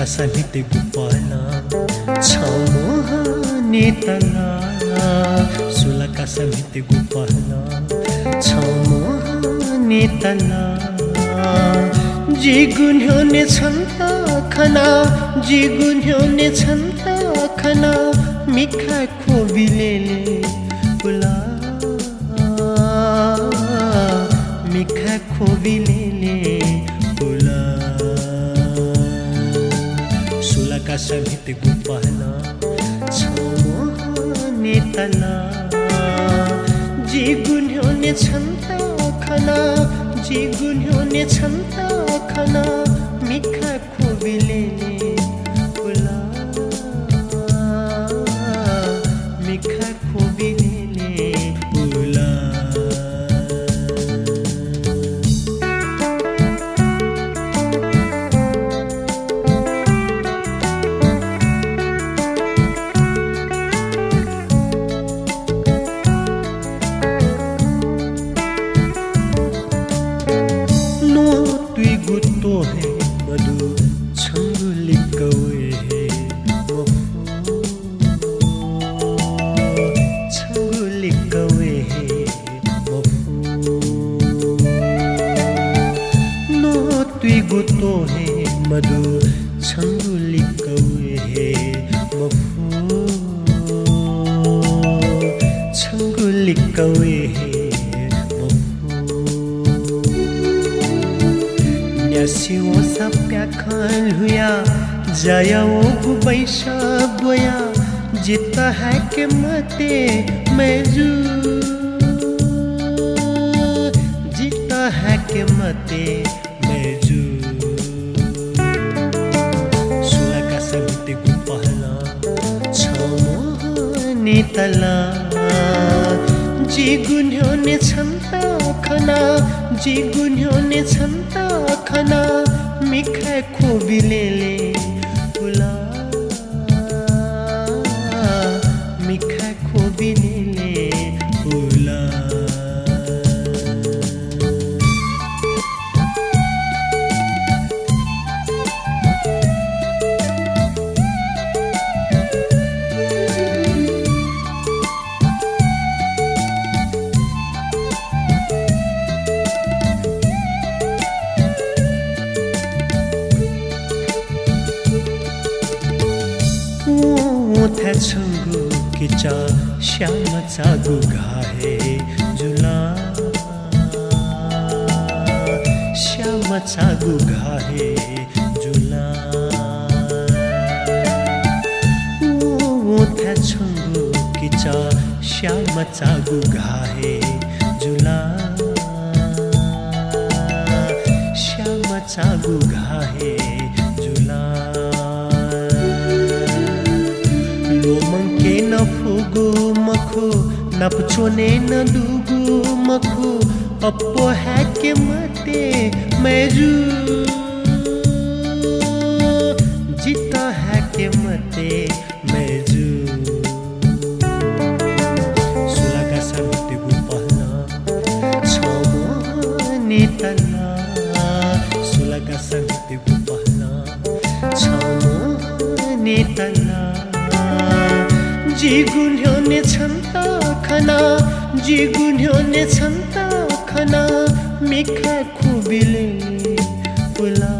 समिति गुपाला छमोह नेतला सुलका समिति गुपाला छमोह नेतला जी गुन्ह्योने छन्ता खना जी गुन्ह्योने छन्ता खना मिखा खोबिलेले पुला मिखा खोबिलेले पुला सुलका समिति गुपाला छमोह नेतला जी गुन्ह्योने छन्ता खना जी गुन्ह्योने छन्ता खना मिखा खोबिलेले पुला मिखा खोबिलेले पुला गुत्तो है मधु छंगुली कवे है वफू छंगुली कवे है वफू नो तुई गुत्तो है मधु छंगुली कवे है वफू छंगुली कवे है सिवो सप्या खाल हुआ जाया वो गुबैशा बोया जिता है के मते मैजू जिता है के मते मैजू सुलका समिति गुपाला छमोह नेतला जी गुन्ह्योने छन्ता खना जी गुन्ह्योने छन्ता खना मिखा खोबिलेले पुला मिखा खोबिलेले पुला मोठ्या छंगू किचा श्यामचा गुघाहे जुला श्यामचा गुघाहे जुला मोठ्या छंगू किचा श्यामचा गुघाहे जुला श्यामचा गुघाहे जुला लोमंके न फुगु मखु नपचोने न दुगु मखु पप्पो है के मते मैजू जीता है के मते मैजू सुलका समिति गुपाला छमोह नेतला सुलका समिति गुपाला छमोह नेतला जी गुन्ह्योने छन्ता खना जी गुन्ह्योने छन्ता खना मिखा खोबिलेले पुला